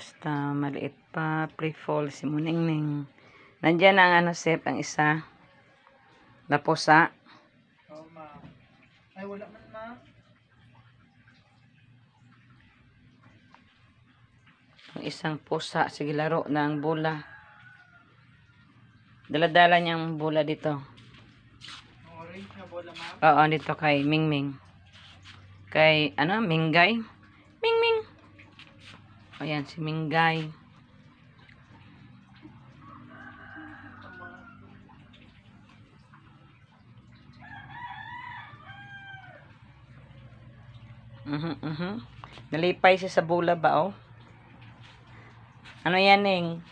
Basta maliit pa, pre-fall si Muningning. Nandiyan ang ano, Sep, ang isa. Na pusa. Oo, ma. Ay, wala man, ma. Ang isang pusa, sige laro ng bola. Dala-dala niyang bola dito. Ang orange na bola, ma. Oo, dito kay Mingming. Kay, ano, Minggay. Mingming. Ayan, si Minggay. Nalipay siya sa bola ba, oh? Ano yan, Ning?